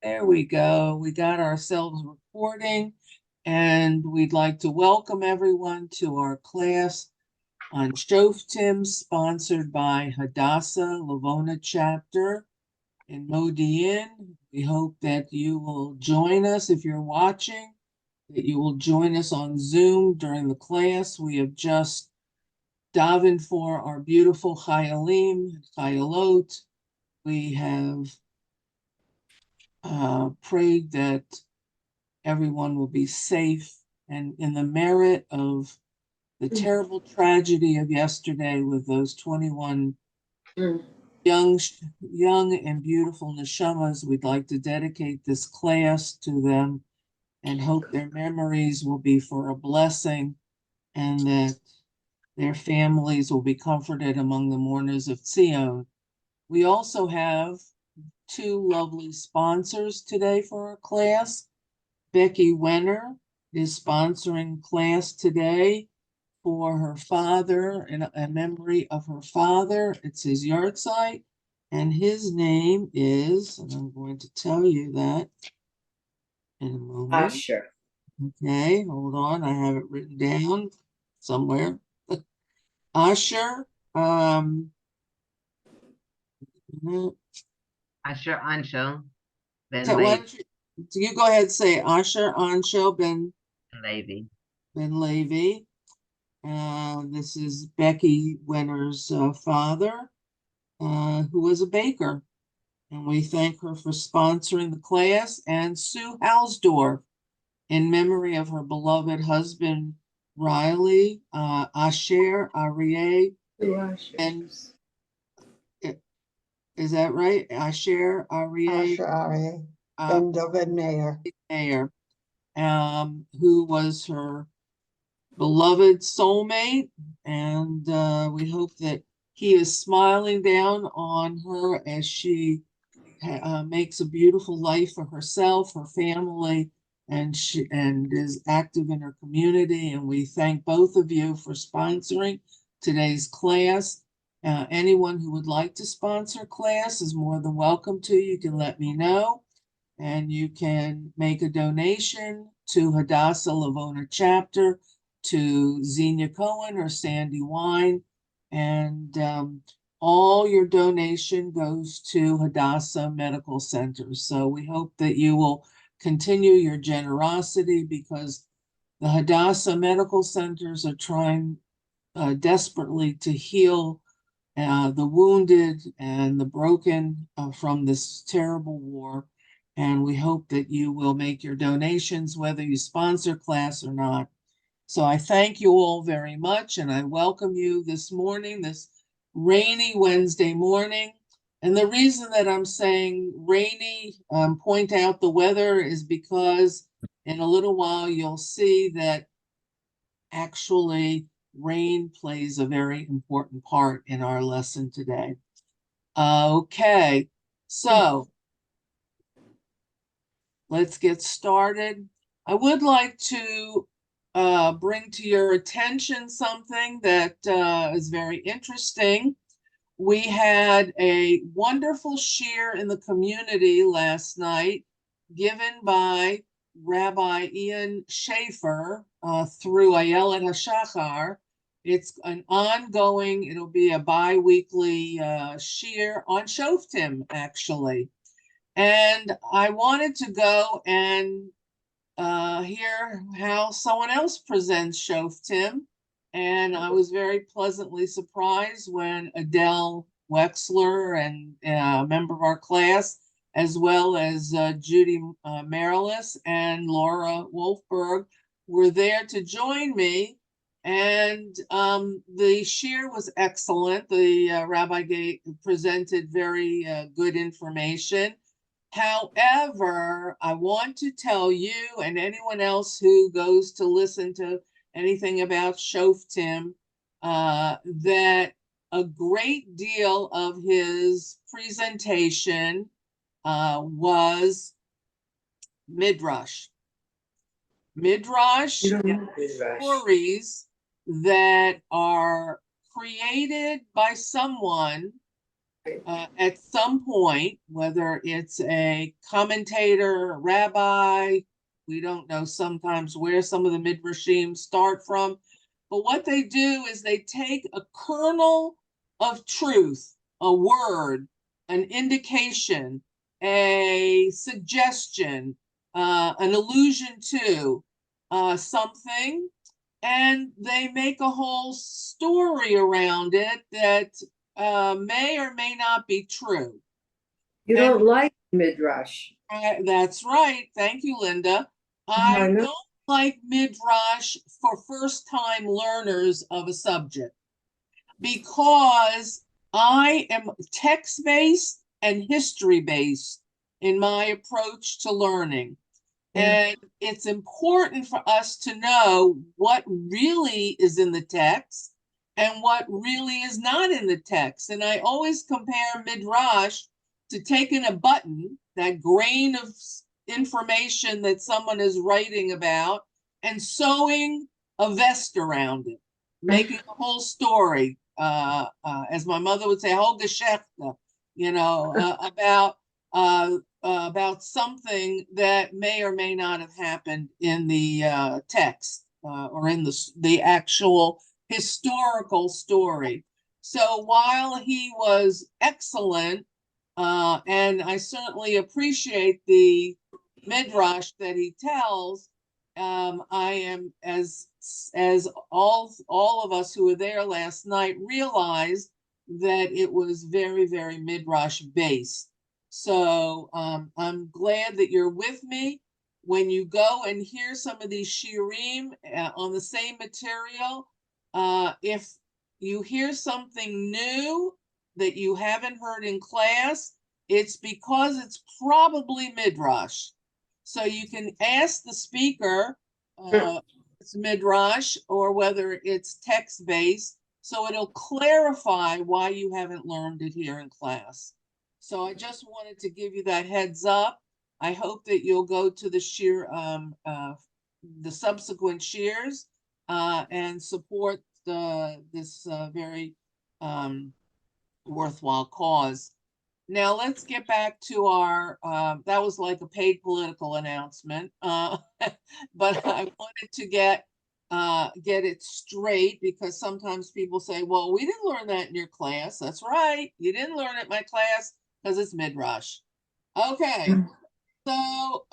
There we go. We got ourselves recording, and we'd like to welcome everyone to our class on Shoftim, sponsored by Hadassah Lavona chapter in Modi'in. We hope that you will join us if you're watching, that you will join us on Zoom during the class. We have just davened for our beautiful Chayalim, Chayalot. We have prayed that everyone will be safe, and in the merit of the terrible tragedy of yesterday with those 21 young and beautiful neshamas, we'd like to dedicate this class to them and hope their memories will be for a blessing and that their families will be comforted among the mourners of Zion. We also have two lovely sponsors today for our class. Becky Wenner is sponsoring class today for her father, in a memory of her father. It's his yahrzeit, and his name is, and I'm going to tell you that in a moment. Sure. Okay, hold on. I have it written down somewhere. Asher, Asher Anshel Ben so why don't you go ahead and say Asher Anshel Levi. Ben Levi. This is Becky Wenner's father, who was a baker, and we thank her for sponsoring the class. And Sue Halsdorf, in memory of her beloved husband, Riley, Asher Aryeh, and is that right? Asher Aryeh Ben David Mayer, who was her beloved soulmate, and we hope that he is smiling down on her as she makes a beautiful life for herself, her family, and is active in her community. And we thank both of you for sponsoring today's class. Anyone who would like to sponsor class is more than welcome to. You can let me know, and you can make a donation to Hadassah Lavona chapter, to Xenia Cohen or Sandy Wine, and all your donation goes to Hadassah Medical Center. So we hope that you will continue your generosity, because the Hadassah Medical Centers are trying desperately to heal the wounded and the broken from this terrible war. And we hope that you will make your donations, whether you sponsor class or not. So I thank you all very much, and I welcome you this morning, this rainy Wednesday morning. And the reason that I'm saying rainy, point out the weather, is because in a little while you'll see that actually rain plays a very important part in our lesson today. Okay, so let's get started. I would like to bring to your attention something that is very interesting. We had a wonderful shir in the community last night given by Rabbi Ian Schaefer through Ayelet HaShachar. It's an ongoing, it'll be a bi-weekly shir on Shoftim, actually. And I wanted to go and hear how someone else presents Shoftim. And I was very pleasantly surprised when Adele Wexler, and a member of our class, as well as Judy Marilis and Laura Wolfberg, were there to join me. And the shir was excellent. The rabbi presented very good information. However, I want to tell you and anyone else who goes to listen to anything about Shoftim that a great deal of his presentation was midrash. Midrash stories that are created by someone at some point, whether it's a commentator, a rabbi, we don't know sometimes where some of the midrashim start from, but what they do is they take a kernel of truth, a word, an indication, a suggestion, an allusion to something, and they make a whole story around it that may or may not be true. You And don't like midrash. that's right. Thank you, Linda. I I know. don't like midrash for first-time learners of a subject because I am text-based and history-based in my approach to learning. Yeah. And it's important for us to know what really is in the text and what really is not in the text. And I always compare midrash to taking a button, that grain of information that someone is writing about, and sewing a vest around it, making a whole story, as my mother would say, whole Geschichte, about something that may or may not have happened in the text or in the actual historical story. So while he was excellent, and I certainly appreciate the midrash that he tells, I am, as all of us who were there last night realized, that it was very, very midrash based. So I'm glad that you're with me. When you go and hear some of these shiurim on the same material, if you hear something new that you haven't heard in class, it's because it's probably midrash. So you can ask the speaker it's midrash or whether it's text-based, so it'll clarify why you haven't learned it here in class. So I just wanted to give you that heads up. I hope that you'll go to the subsequent shears and support this very worthwhile cause. Now let's get back to our, that was like a paid political announcement, but I wanted to get it straight, because sometimes people say, well, we didn't learn that in your class. That's right. You didn't learn it in my class because it's midrash. Okay. So,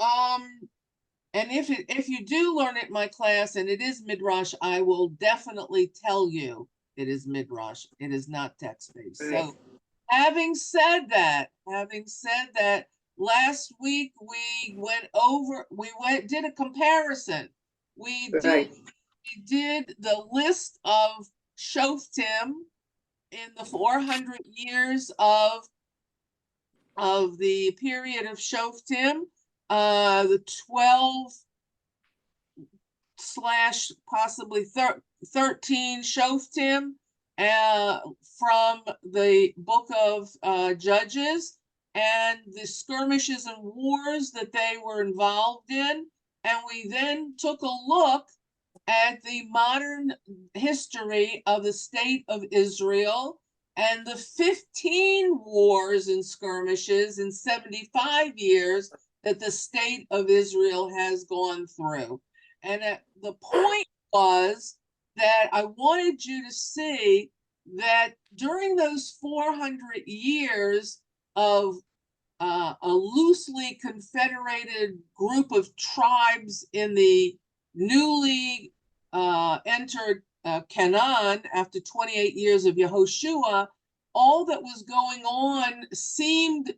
and if you do learn it in my class and it is midrash, I will definitely tell you it is midrash. It is not text-based. Right. So having said that, last week we did a comparison. We did the list of Shoftim in the 400 years of the period of Shoftim, the 12 / possibly 13 Shoftim from the book of Judges, and the skirmishes and wars that they were involved in. And we then took a look at the modern history of the state of Israel and the 15 wars and skirmishes in 75 years that the state of Israel has gone through. And the point was that I wanted you to see that during those 400 years of a loosely confederated group of tribes in the newly entered Canaan after 28 years of Yehoshua, all that was going on seemed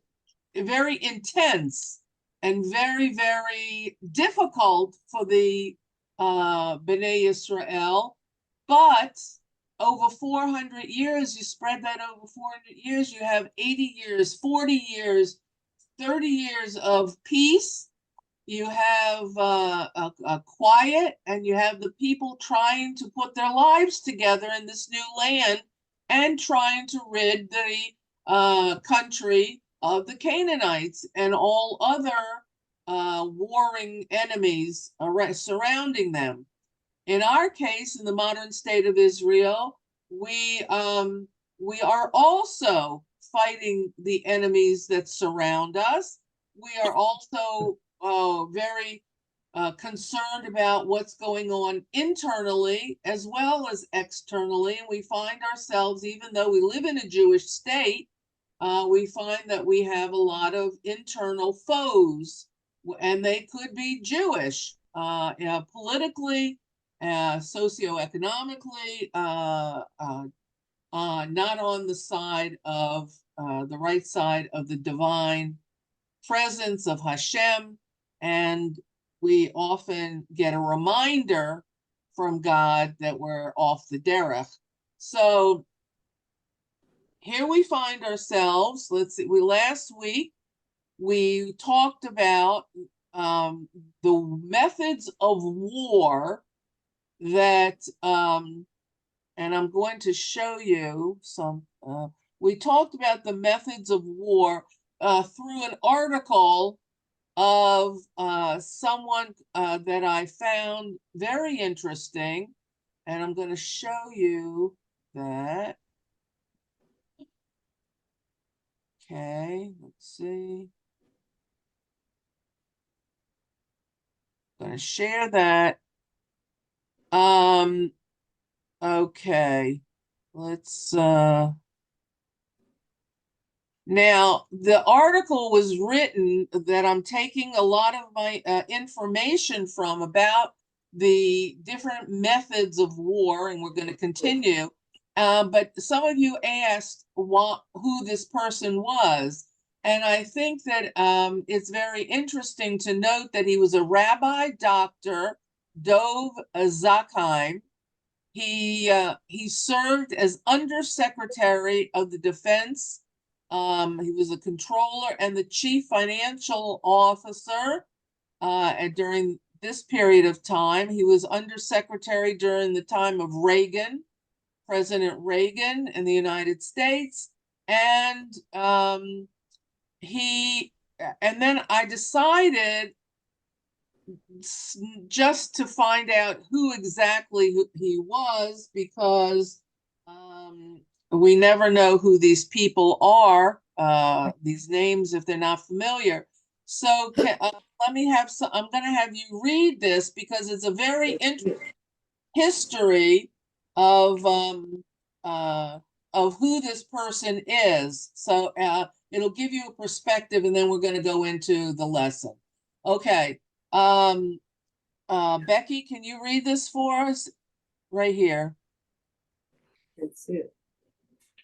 very intense and very, very difficult for the Bnei Israel. But over 400 years, you spread that over 400 years, you have 80 years, 40 years, 30 years of peace. You have a quiet, and you have the people trying to put their lives together in this new land and trying to rid the country of the Canaanites and all other warring enemies surrounding them. In our case, in the modern state of Israel, we are also fighting the enemies that surround us. We are also very concerned about what's going on internally as well as externally. And we find ourselves, even though we live in a Jewish state, we find that we have a lot of internal foes, and they could be Jewish, politically, socioeconomically, not on the side of the right side of the divine presence of Hashem. And we often get a reminder from God that we're off the derech. So here we find ourselves. Let's see, last week we talked about the methods of war that and I'm going to show you some. We talked about the methods of war through an article of someone that I found very interesting, and I'm going to show you that. Okay, let's see. I'm going to share that. Okay, let's now the article was written that I'm taking a lot of my information from about the different methods of war, and we're going to continue. But some of you asked who this person was, and I think that it's very interesting to note that he was a rabbi, Dr. Dov Zakheim. He served as Undersecretary of the Defense. He was a controller and the chief financial officer during this period of time. He was Undersecretary during the time of Reagan, President Reagan in the United States. And then I decided just to find out who exactly he was, because we never know who these people are, these names, if they're not familiar. So let me have some, I'm going to have you read this because it's a very interesting history of who this person is. So it'll give you a perspective, and then we're going to go into the lesson. Okay. Becky, can you read this for us right here? That's it.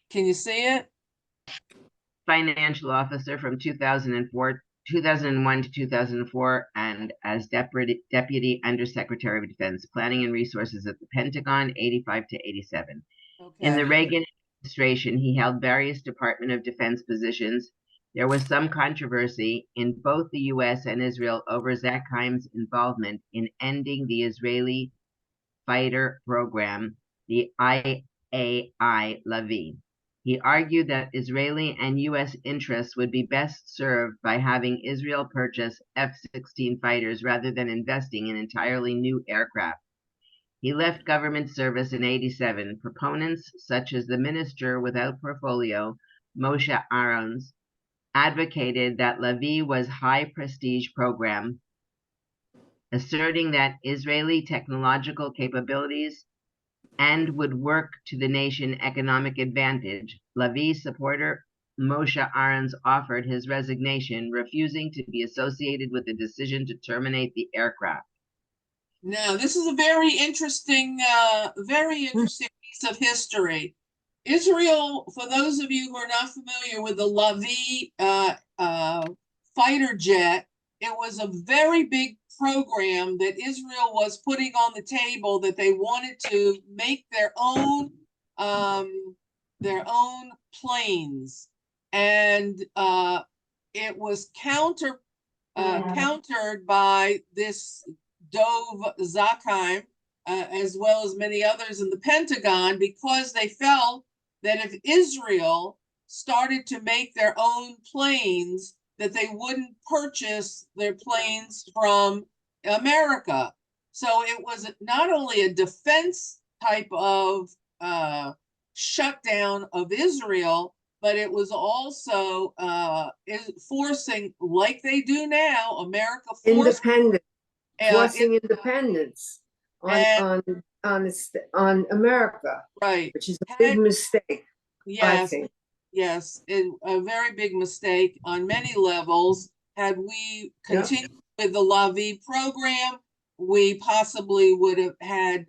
Can you see it? Financial officer from 2001 to 2004, and as Deputy Undersecretary of Defense, Planning and Resources at the Pentagon, 85 to 87. Okay. In the Reagan administration, he held various Department of Defense positions. There was some controversy in both the U.S. and Israel over Zakheim's involvement in ending the Israeli fighter program, the IAI Lavi. He argued that Israeli and U.S. interests would be best served by having Israel purchase F-16 fighters rather than investing in entirely new aircraft. He left government service in 87. Proponents, such as the minister without portfolio, Moshe Aarons, advocated that Lavi was high prestige program, asserting that Israeli technological capabilities and would work to the nation economic advantage. Lavi's supporter Moshe Aarons offered his resignation, refusing to be associated with the decision to terminate the aircraft. Now, this is a very interesting piece of history. Israel, for those of you who are not familiar with the Lavi fighter jet, it was a very big program that Israel was putting on the table, that they wanted to make their own planes, and it was countered by this Dov Zakheim, as well as many others in the Pentagon, because they felt that if Israel started to make their own planes, that they wouldn't purchase their planes from America. So it was not only a defense type of shutdown of Israel, but it was also forcing, like they do now, America forced Independent, uh, forcing independence and on America, right. which is a big mistake, I Yes, think. yes, a very big mistake on many levels. Had we Yep. continued with the La Vie program, we possibly would have had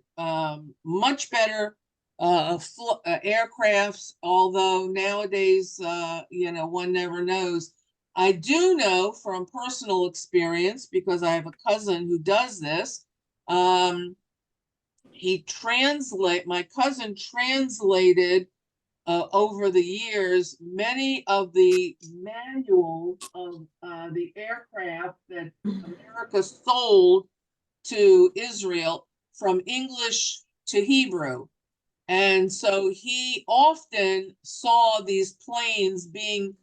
much better aircrafts, although nowadays, one never knows. I do know from personal experience, because I have a cousin who does this. My cousin translated over the years many of the manuals of the aircraft that America sold to Israel from English to Hebrew. And so he often saw these planes being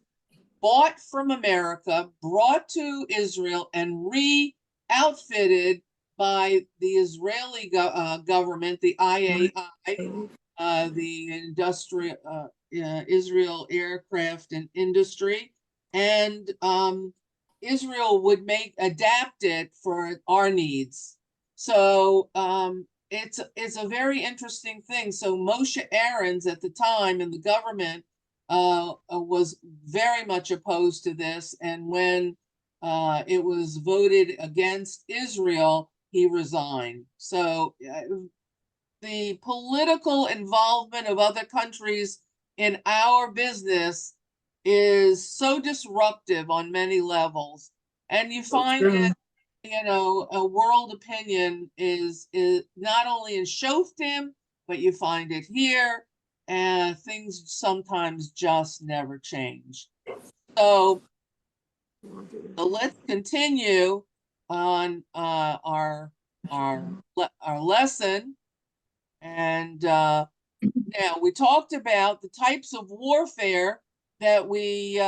bought from America, brought to Israel, and re-outfitted by the Israeli government, the IAI, the industrial Israel Aircraft and Industry, and Israel would adapt it for our needs. So it's a very interesting thing. So Moshe Aarons at the time in the government was very much opposed to this, and when it was voted against Israel, he resigned. So the political involvement of other countries in our business is so disruptive on many levels. And you find that, a world opinion is not only in Shoftim, but you find it here, and things sometimes just never change. So let's continue on our lesson. And now we talked about the types of warfare that we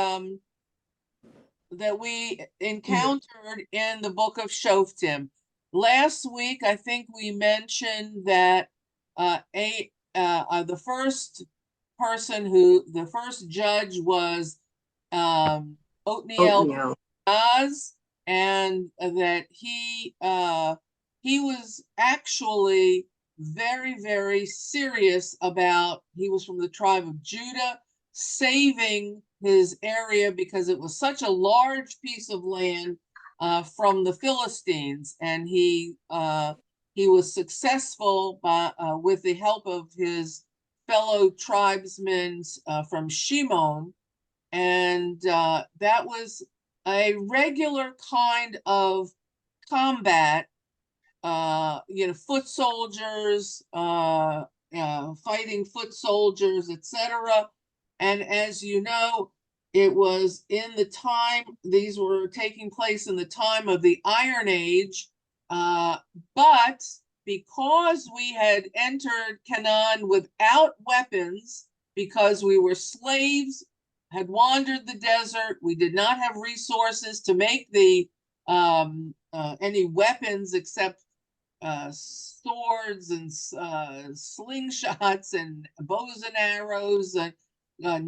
encountered in the book of Shoftim. Last week, I think we mentioned that the first judge was Othniel Baz, and that he was actually very, very serious about, he was from the tribe of Judah, saving his area because it was such a large piece of land from the Philistines, and he was successful with the help of his fellow tribesmen from Shimon, and that was a regular kind of combat, foot soldiers, fighting foot soldiers, etc. And as you know, it was in the time, these were taking place in the time of the Iron Age, but because we had entered Canaan without weapons, because we were slaves, had wandered the desert, we did not have resources to make the any weapons except swords and slingshots and bows and arrows and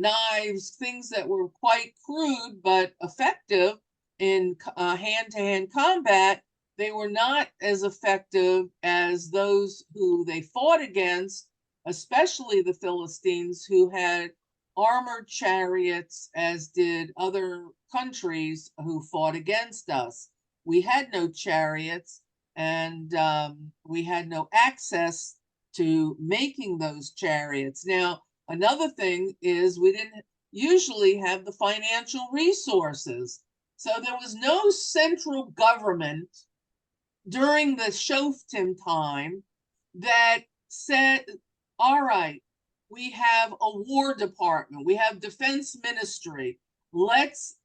knives, things that were quite crude but effective in hand-to-hand combat. They were not as effective as those who they fought against, especially the Philistines, who had armored chariots, as did other countries who fought against us. We had no chariots, and we had no access to making those chariots. Now, another thing is we didn't usually have the financial resources. So there was no central government during the Shoftim time that said, all right, we have a war department, we have defense ministry, let's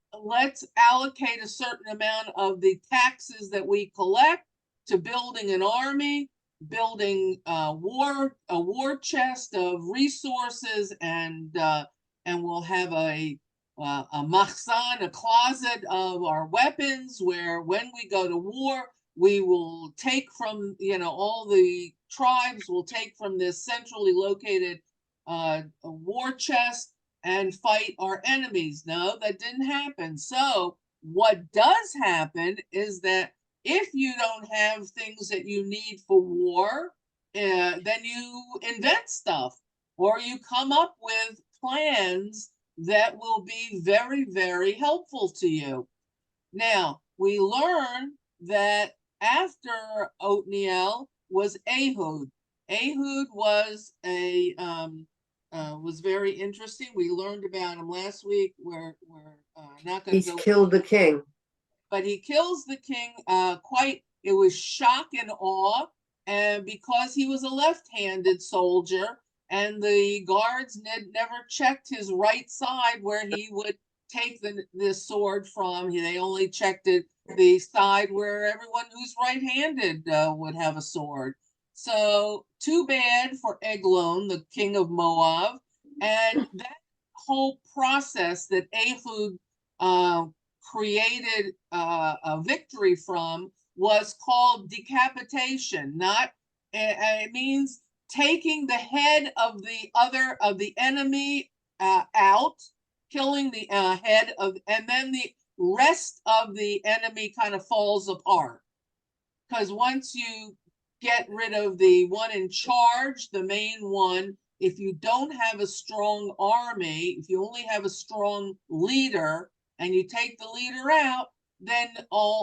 allocate a certain amount of the taxes that we collect to building an army, building a war chest of resources, and we'll have a machzan, a closet of our weapons, where when we go to war, we will take from, all the tribes will take from this centrally located war chest, and fight our enemies. No, that didn't happen. So what does happen is that if you don't have things that you need for war, then you invent stuff, or you come up with plans that will be very, very helpful to you. Now, we learn that after Othniel was Ehud. Ehud was was very interesting. We learned about him last week. We're not going to He's go. killed the king. But he kills the king it was shock and awe, and because he was a left-handed soldier, and the guards never checked his right side where he would take the sword from. They only checked the side where everyone who's right-handed would have a sword. So too bad for Eglon, the king of Moab. And that whole process that Ehud created a victory from was called decapitation. Not it means taking the head of the enemy out, killing the head of, and then the rest of the enemy kind of falls apart. Because once you get rid of the one in charge, the main one, if you don't have a strong army, if you only have a strong leader, and you take the leader out, then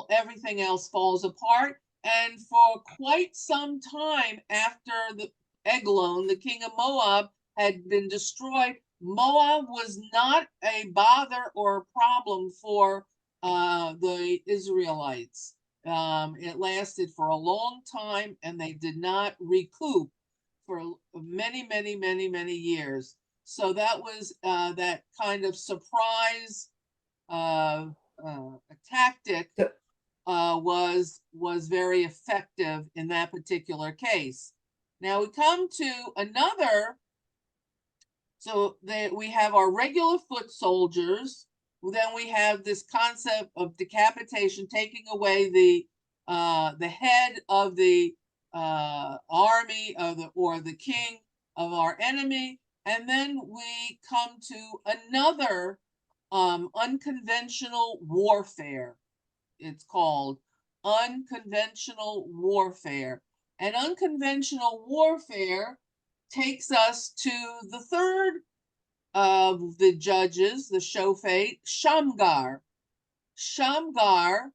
everything else falls apart. And for quite some time after Eglon, the king of Moab, had been destroyed, Moab was not a bother or a problem for the Israelites. It lasted for a long time, and they did not recoup for many, many, many, many years. So that was that kind of surprise a tactic was very effective in that particular case. Now we come to another. So we have our regular foot soldiers. Then we have this concept of decapitation, taking away the head of the army or the king of our enemy. And then we come to another unconventional warfare. It's called unconventional warfare. And unconventional warfare takes us to the third of the judges, the Shoftim, Shamgar. Shamgar,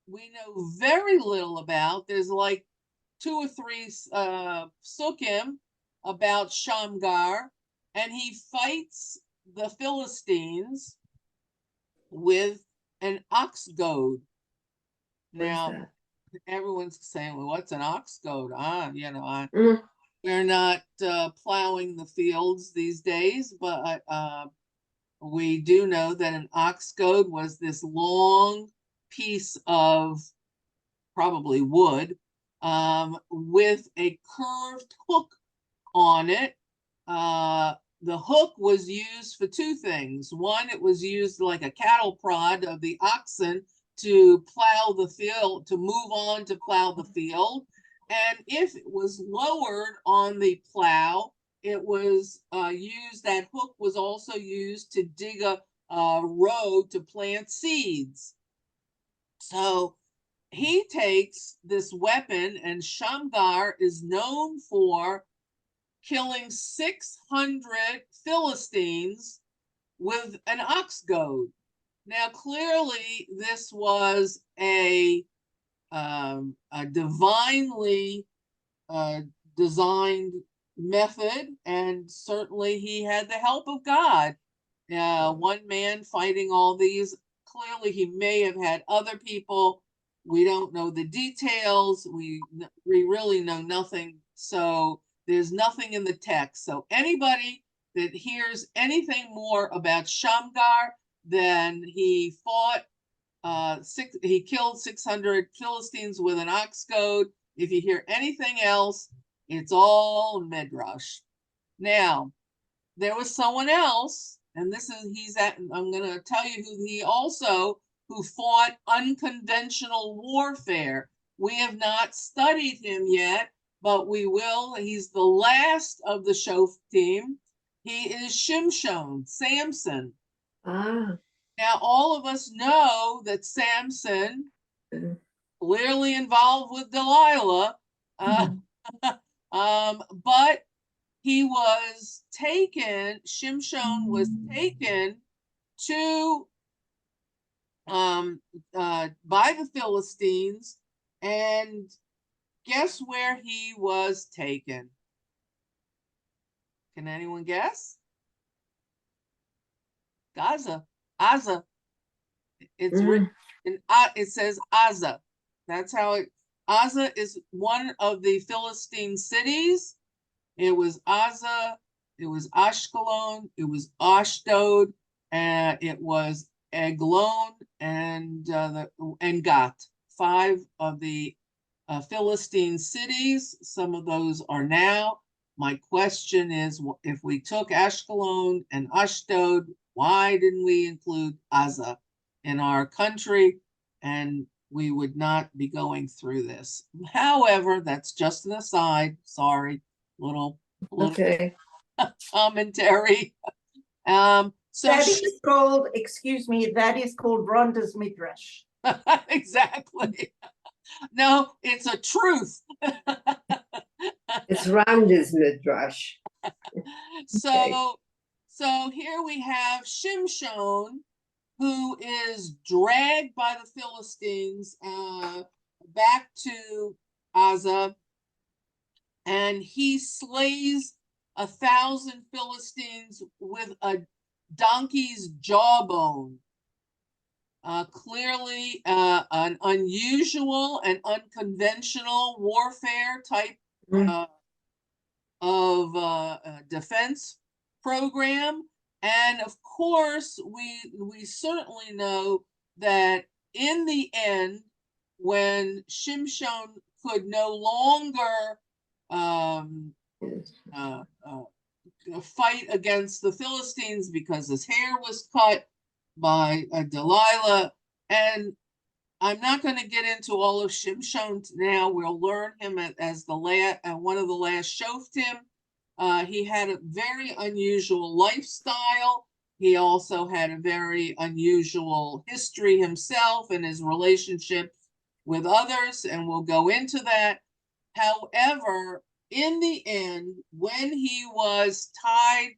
we know very little about. There's like 2 or 3 psukim about Shamgar, and he fights the Philistines with an ox goad. Now, everyone's saying, well, what's an ox goad? We're not plowing the fields these days, but we do know that an ox goad was this long piece of probably wood with a curved hook on it. The hook was used for 2 things. One, it was used like a cattle prod of the oxen to plow the field, to move on to plow the field. And if it was lowered on the plow, it was used, that hook was also used to dig a road to plant seeds. So he takes this weapon, and Shamgar is known for killing 600 Philistines with an ox goad. Now, clearly, this was a divinely designed method, and certainly he had the help of God. One man fighting all these. Clearly, he may have had other people. We don't know the details. We really know nothing. So there's nothing in the text. So anybody that hears anything more about Shamgar, then he fought he killed 600 Philistines with an ox goad. If you hear anything else, it's all midrash. Now, there was someone else, and I'm going to tell you who fought unconventional warfare. We have not studied him yet, but we will. He's the last of the Shoftim, He is Shimshon, Samson. Ah. Now, all of us know that Samson, Mhm. clearly involved with Delilah, but he was taken, Shimshon was taken to by the Philistines, and guess where he was taken? Can anyone guess? Gaza. Gaza. It's written in, it says Gaza. That's how it, Gaza is one of the Philistine cities. It was Gaza, it was Ashkelon, it was Ashdod, and it was Eglon and Gat. 5 of the Philistine cities. Some of those are now. My question is, if we took Ashkelon and Ashdod, why didn't we include Gaza in our country? And we would not be going through this. However, that's just an aside. Sorry, little Okay. commentary. So That is called, excuse me, that is called Ronda's Midrash. exactly. No, it's a truth. It's Ronda's Midrash. So, so here we have Shimshon, who is dragged by the Philistines back to Gaza, and he slays 1,000 Philistines with a donkey's jawbone. Clearly an unusual and unconventional warfare type of defense program. And of course, we certainly know that in the end, when Shimshon could no longer fight against the Philistines because his hair was cut by Delilah, and I'm not going to get into all of Shimshon now. We'll learn him as the one of the last Shoftim. He had a very unusual lifestyle. He also had a very unusual history himself and his relationships with others, and we'll go into that. However, in the end, when he was tied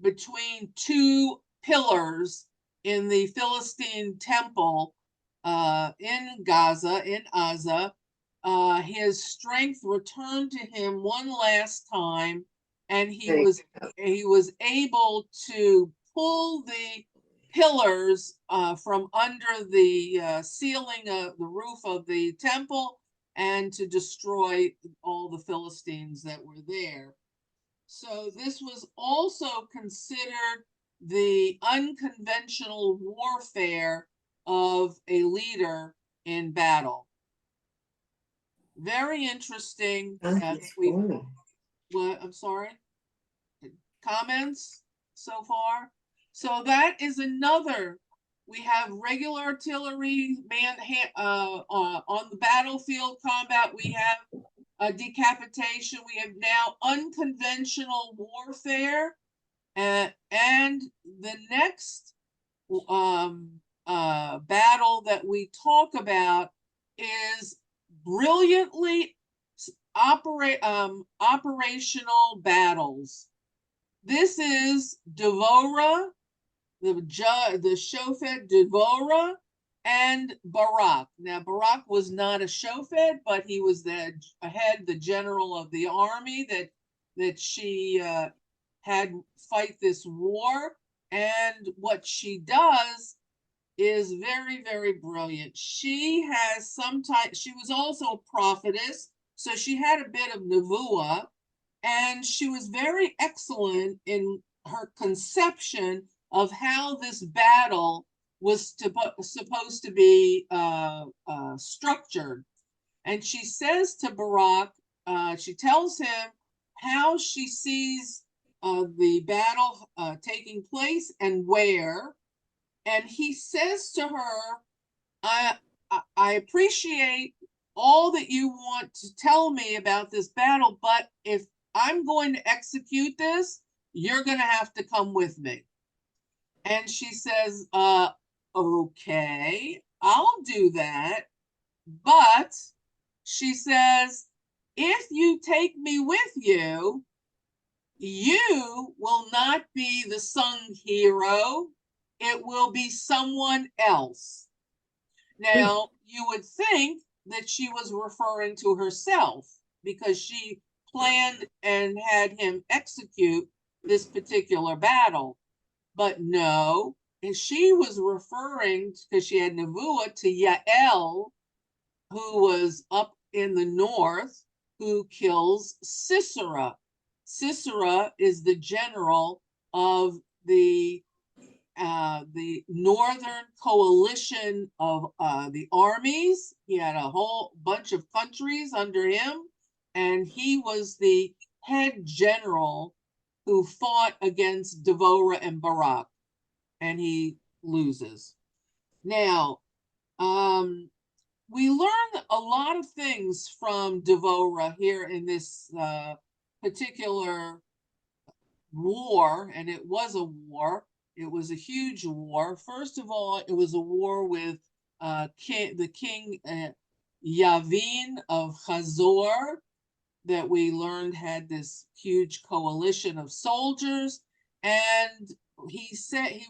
between 2 pillars in the Philistine temple in Gaza, in Gaza, his strength returned to him one last time, and he was able to pull the pillars from under the ceiling of the roof of the temple and to destroy all the Philistines that were there. So this was also considered the unconventional warfare of a leader in battle. Very interesting. What, I'm sorry? Comments so far? So that is another. We have regular artillery, on the battlefield combat. We have decapitation. We have now unconventional warfare. And the next battle that we talk about is brilliantly operational battles. This is Devorah, the Shofet Devorah, and Barak. Now, Barak was not a Shofet, but he was the general of the army that she had fight this war. And what she does is very, very brilliant. She has she was also a prophetess, so she had a bit of nevuah, and she was very excellent in her conception of how this battle was supposed to be structured. And she says to Barak, she tells him how she sees the battle taking place and where. And he says to her, I appreciate all that you want to tell me about this battle, but if I'm going to execute this, you're going to have to come with me. And she says, okay, I'll do that. But she says, if you take me with you, you will not be the sung hero. It will be someone else. Now, you would think that she was referring to herself because she planned and had him execute this particular battle. But no, and she was referring, because she had Nevuah, to Yael, who was up in the north, who kills Sisera. Sisera is the general of the northern coalition of the armies. He had a whole bunch of countries under him, and he was the head general who fought against Devorah and Barak, and he loses. Now, we learn a lot of things from Devorah here in this particular war, and it was a war. It was a huge war. First of all, it was a war with the king Yavin of Hazor, that we learned had this huge coalition of soldiers, and he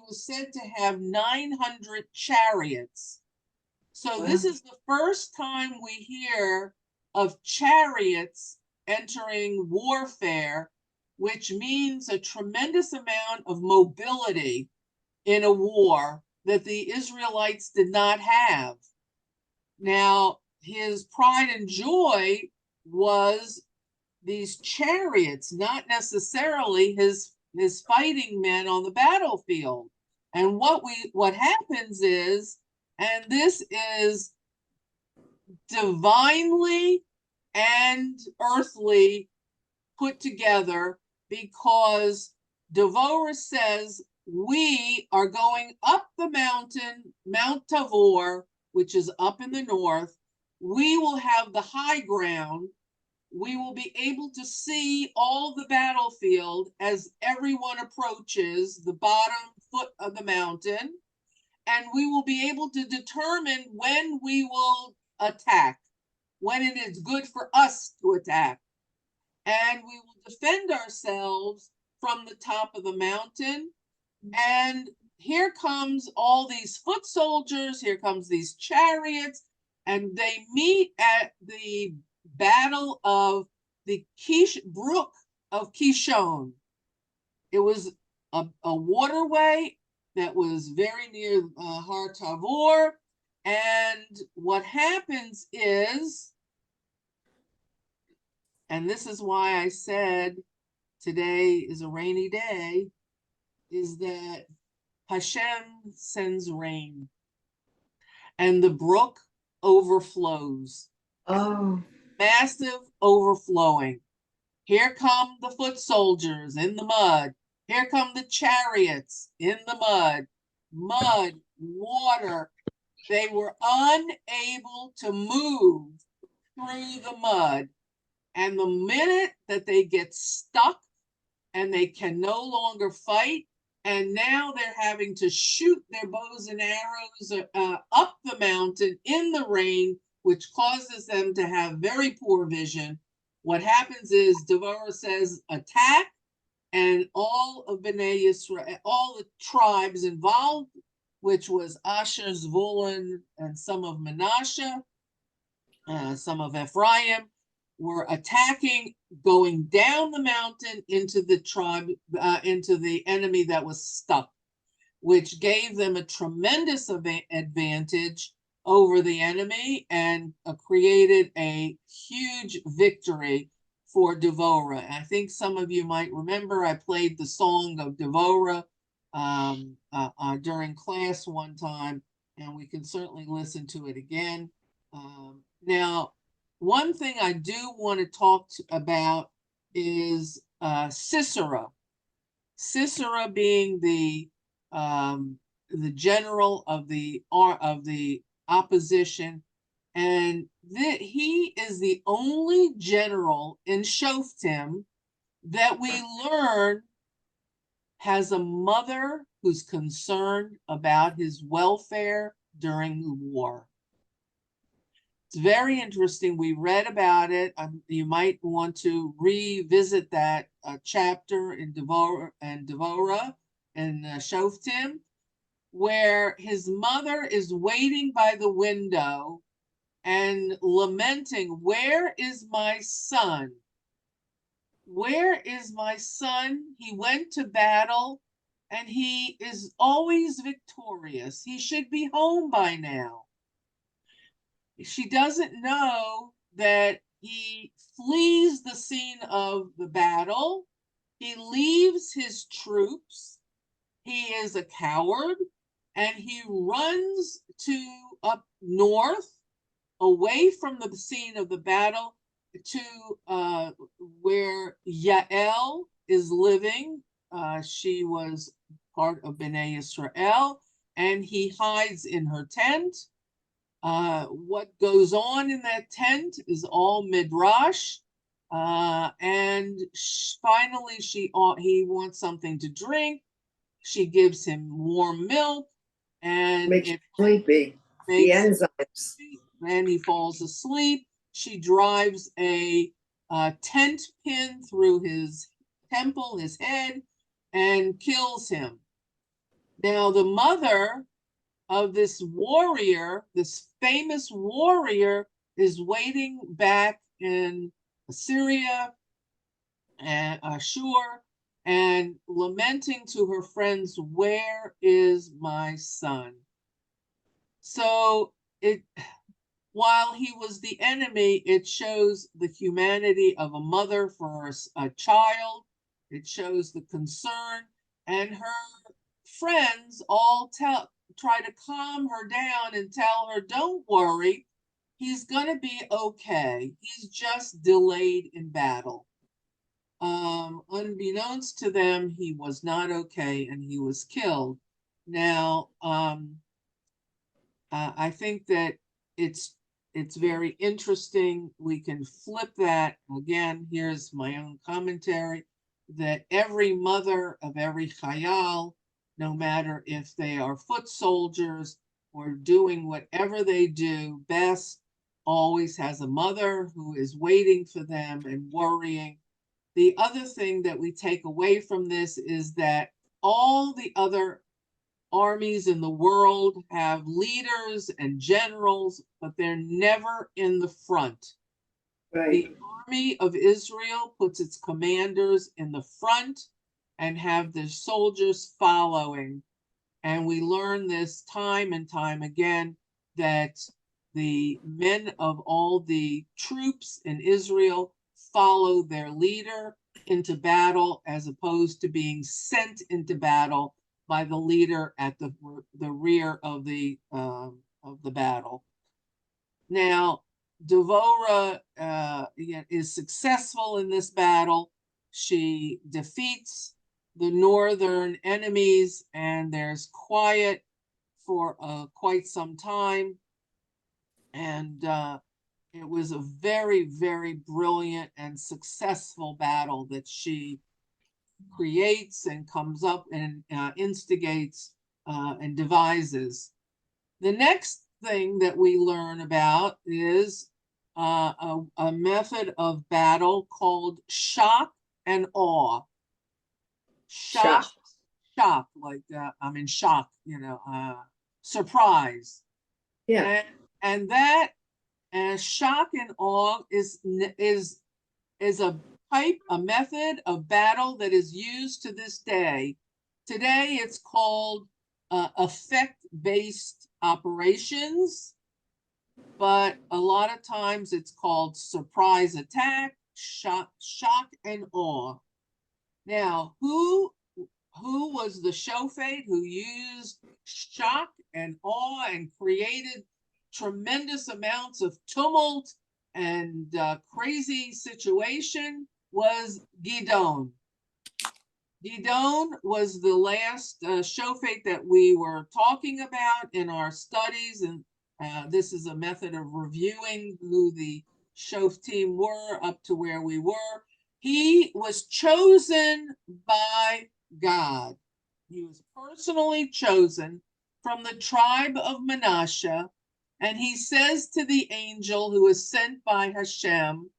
was said to have 900 chariots. So this is the first time we hear of chariots entering warfare, which means a tremendous amount of mobility in a war that the Israelites did not have. Now, his pride and joy was these chariots, not necessarily his fighting men on the battlefield. And what happens is, and this is divinely and earthly put together, because Devorah says, we are going up the mountain, Mount Tabor, which is up in the north. We will have the high ground. We will be able to see all the battlefield as everyone approaches the bottom foot of the mountain. And we will be able to determine when we will attack, when it is good for us to attack. And we will defend ourselves from the top of the mountain. And here comes all these foot soldiers, here comes these chariots, and they meet at the battle of the brook of Kishon. It was a waterway that was very near Har Tavor. And what happens is, and this is why I said today is a rainy day, is that Hashem sends rain and the brook overflows. Oh, Massive overflowing. Here come the foot soldiers in the mud. Here come the chariots in the mud. Mud, water. They were unable to move through the mud. And the minute that they get stuck and they can no longer fight, and now they're having to shoot their bows and arrows up the mountain in the rain, which causes them to have very poor vision. What happens is Devorah says, attack, and all of Bnei Yisrael, all the tribes involved, which was Asher, Zvulun, and some of Manasseh, some of Ephraim, were attacking, going down the mountain into the tribe, into the enemy that was stuck, which gave them a tremendous advantage over the enemy and created a huge victory for Devorah. I think some of you might remember I played the song of Devorah during class one time, and we can certainly listen to it again. Now, one thing I do want to talk about is Sisera. Sisera being the general of the opposition, and he is the only general in Shoftim that we learn has a mother who's concerned about his welfare during the war. It's very interesting. We read about it. You might want to revisit that chapter in Devorah and Shoftim, where his mother is waiting by the window and lamenting, "Where is my son? Where is my son? He went to battle and he is always victorious. He should be home by now." She doesn't know that he flees the scene of the battle. He leaves his troops. He is a coward and he runs to up north, away from the scene of the battle, to where Yael is living. She was part of Bnei Israel, and he hides in her tent. What goes on in that tent is all midrash. And finally, he wants something to drink. She gives him warm milk, and Makes you it sleepy. The makes him enzymes. sleepy. Then he falls asleep. She drives a tent pin through his temple, his head, and kills him. Now, the mother of this warrior, this famous warrior, is waiting back in Assyria and Ashur and lamenting to her friends, "Where is my son?" So while he was the enemy, it shows the humanity of a mother for a child. It shows the concern, and her friends all try to calm her down and tell her, "Don't worry, he's going to be okay. He's just delayed in battle." Unbeknownst to them, he was not okay and he was killed. Now, I think that it's very interesting. We can flip that again. Here's my own commentary, that every mother of every chayal, no matter if they are foot soldiers or doing whatever they do best, always has a mother who is waiting for them and worrying. The other thing that we take away from this is that all the other armies in the world have leaders and generals, but they're never in the front. Right. The army of Israel puts its commanders in the front and have their soldiers following. And we learn this time and time again, that the men of all the troops in Israel follow their leader into battle, as opposed to being sent into battle by the leader at the rear of the battle. Now, Devorah is successful in this battle. She defeats the northern enemies, and there's quiet for quite some time. And it was a very, very brilliant and successful battle that she creates and comes up and instigates and devises. The next thing that we learn about is a method of battle called shock and awe. Shock, like I'm in shock, surprise. Yeah. And that shock and awe is a method of battle that is used to this day. Today, it's called effect-based operations, but a lot of times it's called surprise attack, shock and awe. Now, who was the shofet who used shock and awe and created tremendous amounts of tumult and crazy situation? Was Gidon. Gidon was the last shofet that we were talking about in our studies, and this is a method of reviewing who the Shoftim were up to where we were. He was chosen by God. He was personally chosen from the tribe of Manasseh, and he says to the angel who is sent by Hashem,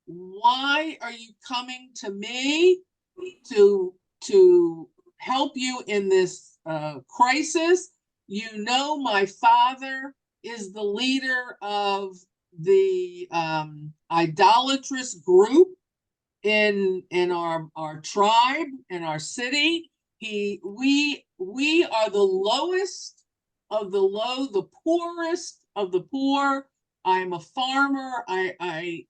why are you coming to me to help you in this crisis? You know, my father is the leader of the idolatrous group in our tribe, in our city. We are the lowest of the low, the poorest of the poor. I'm a farmer. I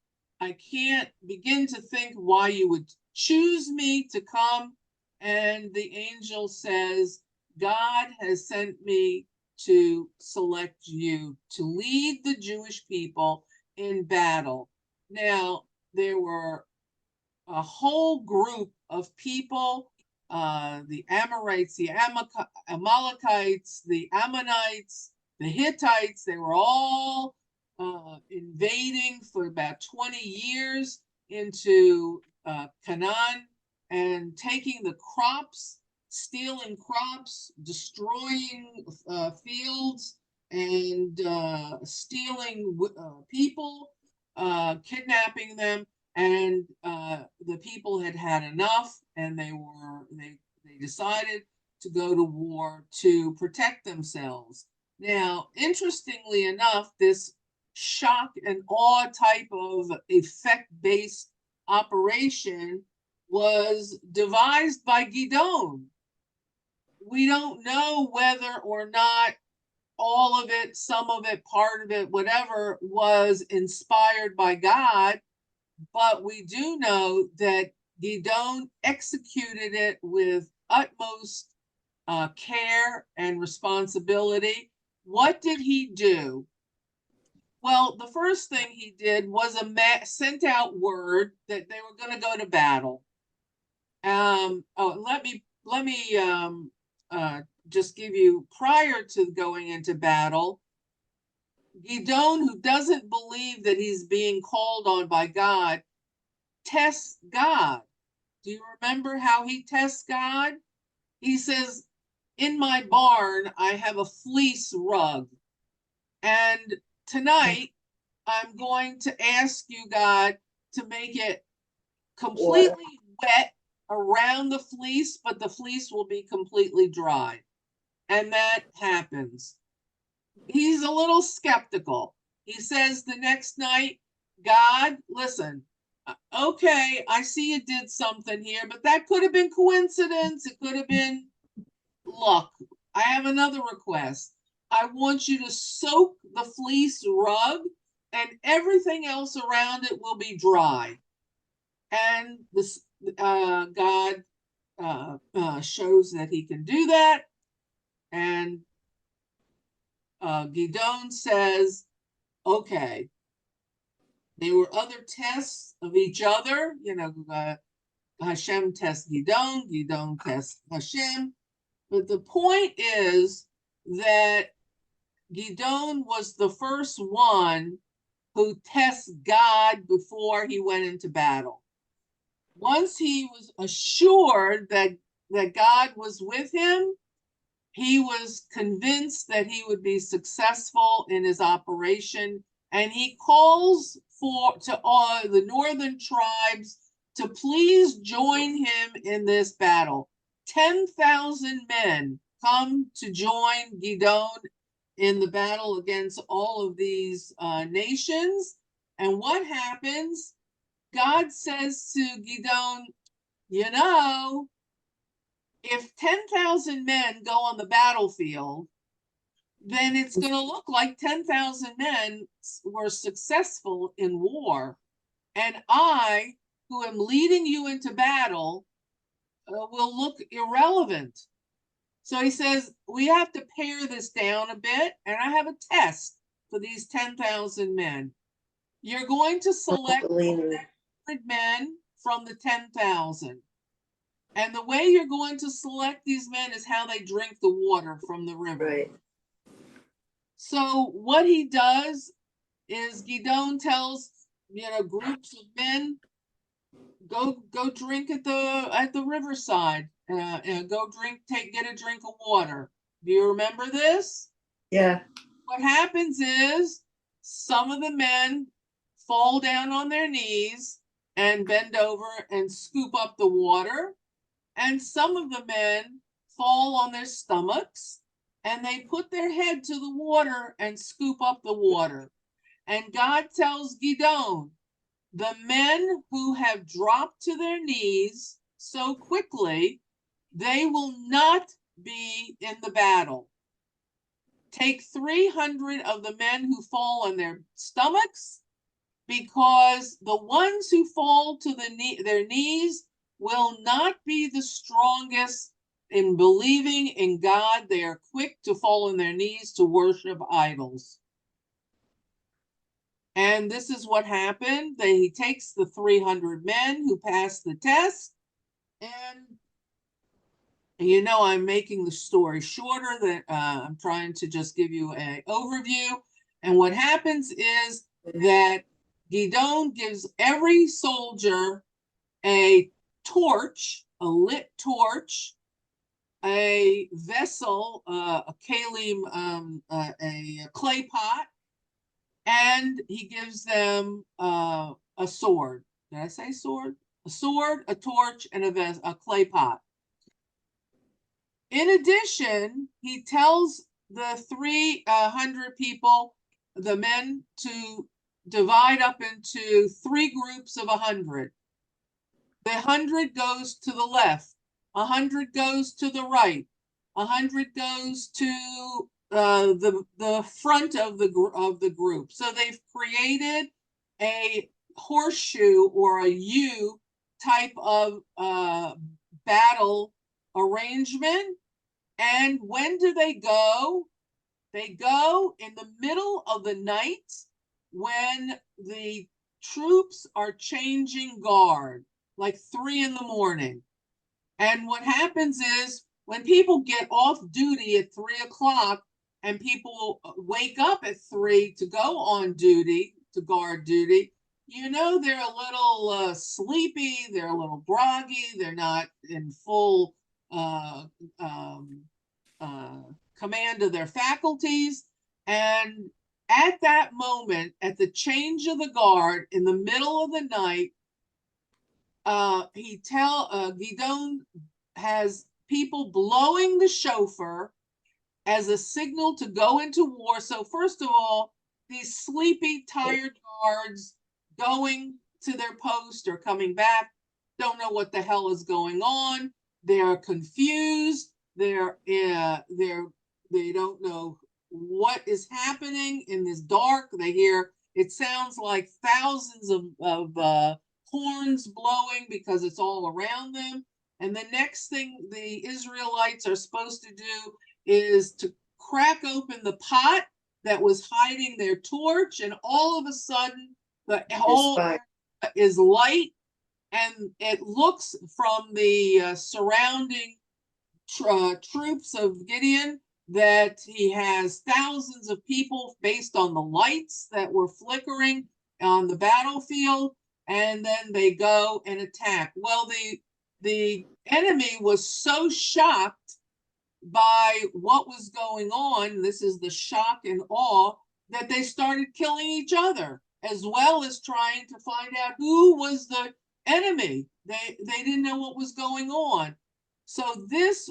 can't begin to think why you would choose me to come. And the angel says, God has sent me to select you to lead the Jewish people in battle. Now, there were a whole group of people, the Amorites, the Amalekites, the Ammonites, the Hittites. They were all invading for about 20 years into Canaan and taking the crops, stealing crops, destroying fields, and stealing people, kidnapping them. And the people had had enough, and they decided to go to war to protect themselves. Now, interestingly enough, this shock and awe type of effect-based operation was devised by Gidon. We don't know whether or not all of it, some of it, part of it, whatever, was inspired by God. But we do know that Gidon executed it with utmost care and responsibility. What did he do? Well, the first thing he did was sent out word that they were going to go to battle. Let me just give you, prior to going into battle, Gidon, who doesn't believe that he's being called on by God, tests God. Do you remember how he tests God? He says, in my barn, I have a fleece rug. And tonight, I'm going to ask you, God, to make it completely wet around the fleece, but the fleece will be completely dry. And that happens. He's a little skeptical. He says the next night, God, listen, okay, I see you did something here, but that could have been coincidence. It could have been luck. I have another request. I want you to soak the fleece rug, and everything else around it will be dry. And this God shows that he can do that. And Gidon says, okay. There were other tests of each other. Hashem tests Gidon, Gidon tests Hashem. But the point is that Gidon was the first one who tests God before he went into battle. Once he was assured that God was with him, he was convinced that he would be successful in his operation, and he calls to all the northern tribes to please join him in this battle. 10,000 men come to join Gidon in the battle against all of these nations. And what happens? God says to Gidon, you know, if 10,000 men go on the battlefield, then it's going to look like 10,000 men were successful in war. And I, who am leading you into battle, will look irrelevant. So he says, we have to pare this down a bit, and I have a test for these 10,000 men. You're going to select 100 men from the 10,000. And the way you're going to select these men is how they drink the water from the river. Right. So what he does is Gidon tells, groups of men, go drink at the riverside. go get a drink of water. Do you remember this? Yeah. What happens is some of the men fall down on their knees and bend over and scoop up the water. And some of the men fall on their stomachs and they put their head to the water and scoop up the water. And God tells Gidon, the men who have dropped to their knees so quickly, they will not be in the battle. Take 300 of the men who fall on their stomachs, because the ones who fall to their knees will not be the strongest in believing in God. They are quick to fall on their knees to worship idols. And this is what happened. He takes the 300 men who passed the test, and you know, I'm making the story shorter. That I'm trying to just give you an overview. And what happens is that Gidon gives every soldier a torch, a lit torch, a vessel, a kalim, a clay pot, and he gives them a sword. Did I say sword? A sword, a torch, and a clay pot. In addition, he tells the 300 people, the men, to divide up into 3 groups of 100. The 100 goes to the left, 100 goes to the right, 100 goes to the front of the group. So they've created a horseshoe or a U type of battle arrangement. And when do they go? They go in the middle of the night when the troops are changing guard, like 3 in the morning. And what happens is when people get off duty at 3 o'clock and people wake up at 3 to go on duty, to guard duty, you know, they're a little sleepy, they're a little groggy, they're not in full command of their faculties. And at that moment, at the change of the guard in the middle of the night, Gidon has people blowing the shofar as a signal to go into war. So first of all, these sleepy, tired guards going to their post or coming back don't know what the hell is going on. They're confused. They don't know what is happening in this dark. They hear, it sounds like thousands of horns blowing because it's all around them. And the next thing the Israelites are supposed to do is to crack open the pot that was hiding their torch, and all of a sudden the whole is light, and it looks from the surrounding troops of Gideon that he has thousands of people based on the lights that were flickering on the battlefield, and then they go and attack. Well, the enemy was so shocked by what was going on, this is the shock and awe, that they started killing each other, as well as trying to find out who was the enemy. They didn't know what was going on. So this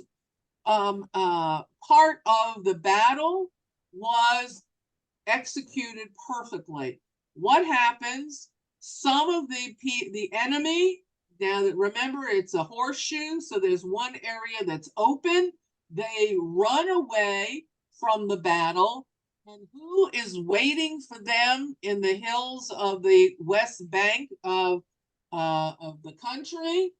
part of the battle was executed perfectly. What happens? Some of the enemy, now that remember it's a horseshoe, so there's one area that's open. They run away from the battle, and who is waiting for them in the hills of the west bank of the country?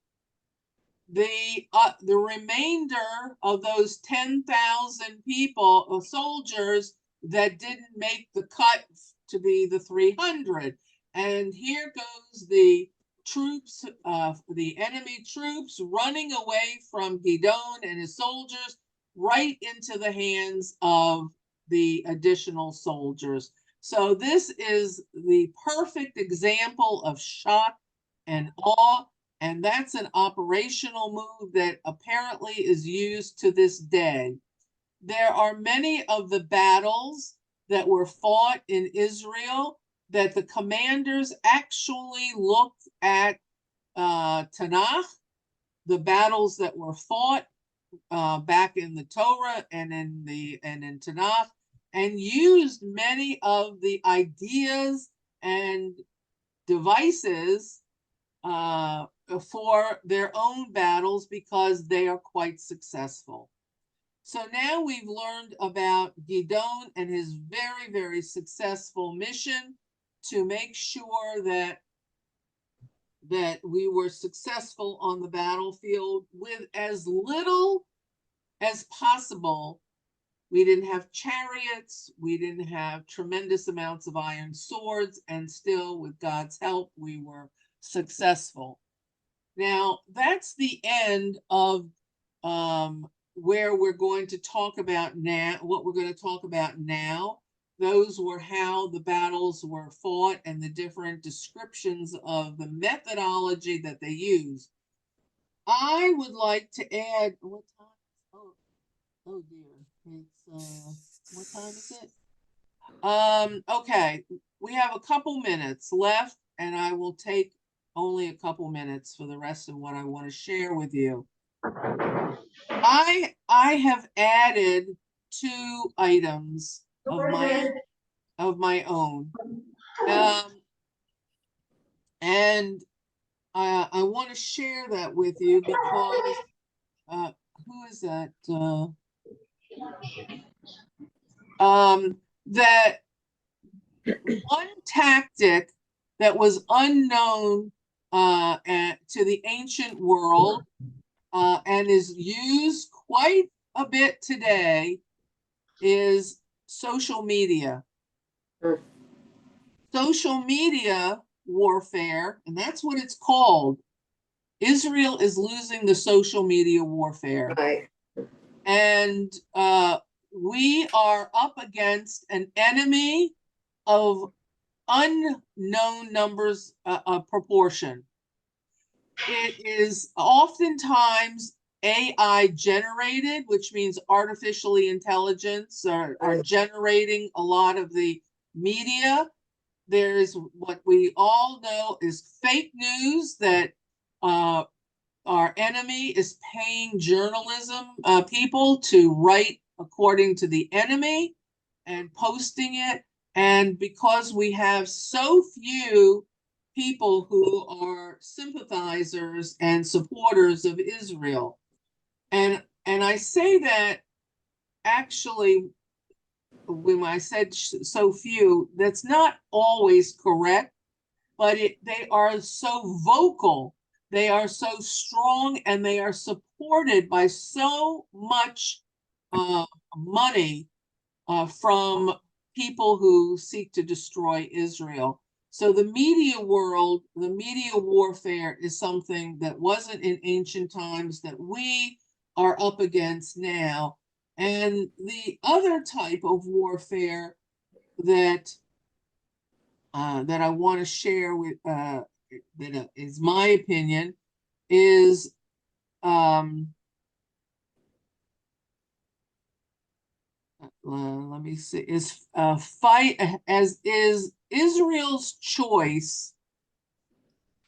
The remainder of those 10,000 people, soldiers that didn't make the cut to be the 300. And here goes the troops, the enemy troops running away from Gidon and his soldiers right into the hands of the additional soldiers. So this is the perfect example of shock and awe. And that's an operational move that apparently is used to this day. There are many of the battles that were fought in Israel that the commanders actually looked at Tanakh, the battles that were fought back in the Torah and in Tanakh, and used many of the ideas and devices for their own battles because they are quite successful. So now we've learned about Gidon and his very, very successful mission to make sure that we were successful on the battlefield with as little as possible. We didn't have chariots, we didn't have tremendous amounts of iron swords, and still, with God's help, we were successful. Now, that's the end of where we're going to talk about now, what we're going to talk about now. Those were how the battles were fought and the different descriptions of the methodology that they used. I would like to add, what time? Oh dear, it's what time is it? Okay, we have a couple minutes left, and I will take only a couple minutes for the rest of what I want to share with you. I have added 2 items of my own, and I want to share that with you because who is that? That one tactic that was unknown to the ancient world and is used quite a bit today is social media. Social media warfare, and that's what it's called. Israel is losing the social media warfare. Right. And we are up against an enemy of unknown numbers of proportion. It is oftentimes AI generated, which means artificially intelligence are generating a lot of the media. There's what we all know is fake news that our enemy is paying journalism people to write according to the enemy and posting it. And because we have so few people who are sympathizers and supporters of Israel, and I say that actually when I said so few, that's not always correct, but they are so vocal, they are so strong, and they are supported by so much money from people who seek to destroy Israel. So the media world, the media warfare is something that wasn't in ancient times that we are up against now. And the other type of warfare that I want to share with that is my opinion is let me see, is fight as is Israel's choice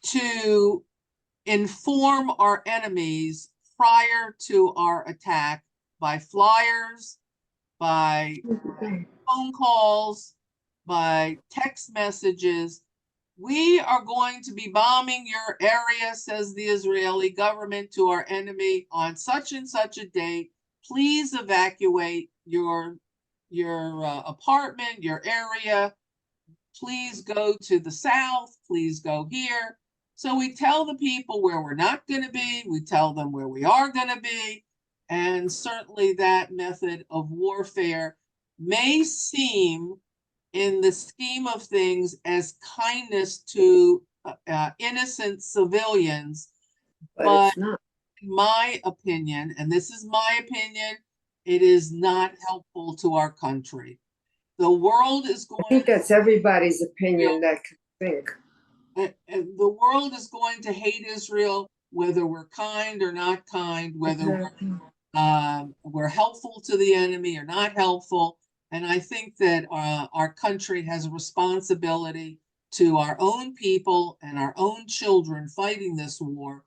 to inform our enemies prior to our attack by flyers, by phone calls, by text messages. We are going to be bombing your area, says the Israeli government to our enemy on such and such a date. Please evacuate your apartment, your area. Please go to the south. Please go here. So we tell the people where we're not going to be. We tell them where we are going to be. And certainly that method of warfare may seem, in the scheme of things, as kindness to innocent civilians. But it's not. in my opinion, and this is my opinion, it is not helpful to our country. The world is going I think that's everybody's opinion that can think. the world is going to hate Israel, whether we're kind or not kind, whether we're helpful to the enemy or not helpful. And I think that our country has a responsibility to our own people and our own children fighting this war,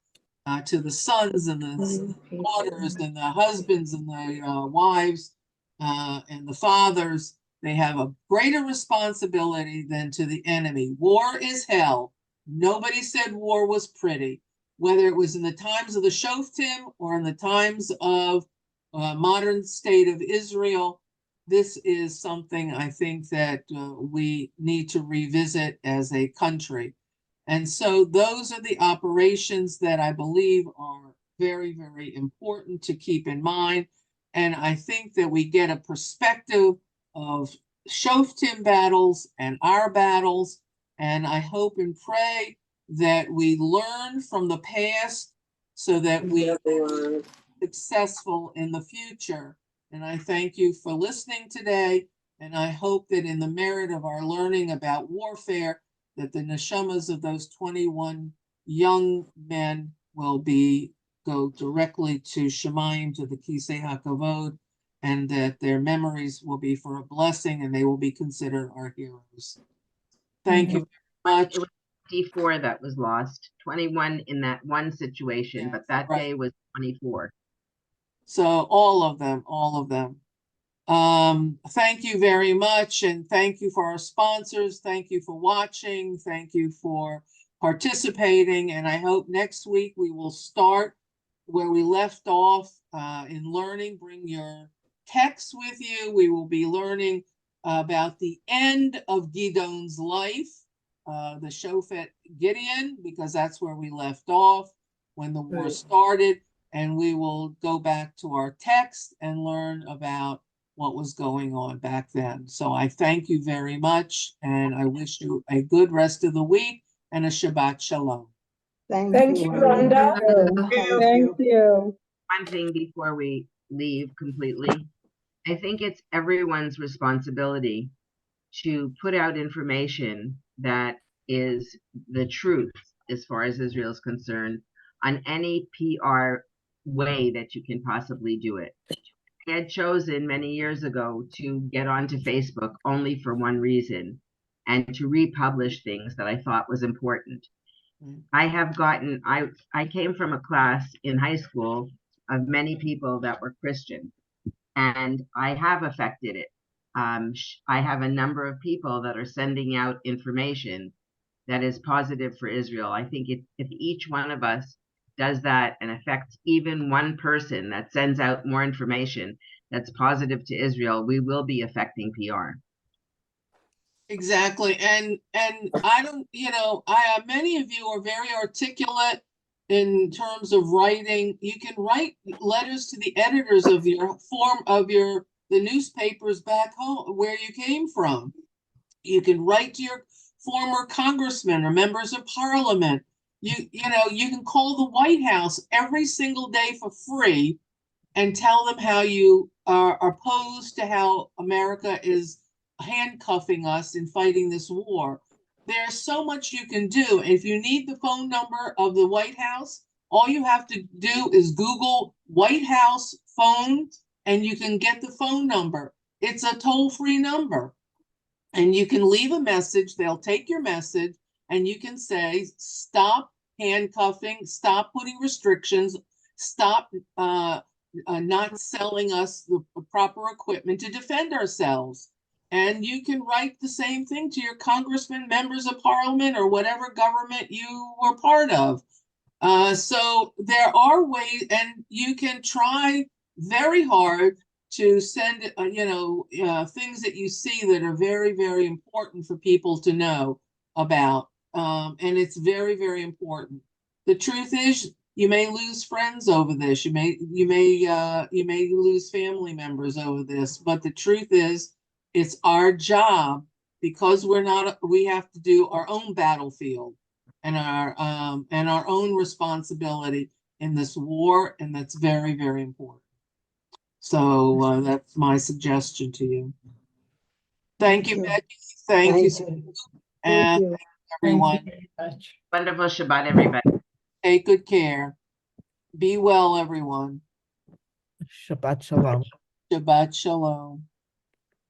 to the sons and the daughters and the husbands and the wives and the fathers. They have a greater responsibility than to the enemy. War is hell. Nobody said war was pretty, whether it was in the times of the Shoftim or in the times of modern state of Israel. This is something I think that we need to revisit as a country. And so those are the operations that I believe are very, very important to keep in mind. And I think that we get a perspective of Shoftim battles and our battles. And I hope and pray that we learn from the past so that we are successful in the future. And I thank you for listening today. And I hope that in the merit of our learning about warfare, that the neshamas of those 21 young men will go directly to Shemayim, to the Kisei HaKavod, and that their memories will be for a blessing and they will be considered our heroes. Thank you very much. It was 24 that was lost, 21 in that one situation, Yeah, but that right. day was 24. So all of them. Thank you very much. And thank you for our sponsors. Thank you for watching. Thank you for participating. And I hope next week we will start where we left off in learning. Bring your texts with you. We will be learning about the end of Gideon's life, the Shofet Gideon, because that's where we left off when the war started. And we will go back to our text and learn about what was going on back then. So I thank you very much, and I wish you a good rest of the week and a Shabbat Shalom. Thank you, Rhonda. Thank you. One thing before we leave completely, I think it's everyone's responsibility to put out information that is the truth as far as Israel is concerned on any PR way that you can possibly do it. I had chosen many years ago to get onto Facebook only for one reason, and to republish things that I thought was important. I came from a class in high school of many people that were Christian, and I have affected it. I have a number of people that are sending out information that is positive for Israel. I think if each one of us does that and affects even one person that sends out more information that's positive to Israel, we will be affecting PR. Exactly. And I don't, many of you are very articulate in terms of writing. You can write letters to the editors of the newspapers back home where you came from. You can write to your former congressmen or members of parliament. You can call the White House every single day for free and tell them how you are opposed to how America is handcuffing us in fighting this war. There's so much you can do. If you need the phone number of the White House, all you have to do is Google White House phone and you can get the phone number. It's a toll-free number. And you can leave a message. They'll take your message and you can say, stop handcuffing, stop putting restrictions, stop not selling us the proper equipment to defend ourselves. And you can write the same thing to your congressmen, members of parliament, or whatever government you were part of. So there are ways, and you can try very hard to send, things that you see that are very, very important for people to know about. And it's very, very important. The truth is, you may lose friends over this. You may lose family members over this. But the truth is, it's our job, because we have to do our own battlefield and our own responsibility in this war, and that's very, very important. So that's my suggestion to you. Thank you, Becky. Thank you. Thank And you. everyone. very much. Wonderful Shabbat, everybody. Take good care. Be well, everyone. Shabbat shalom. Shabbat shalom.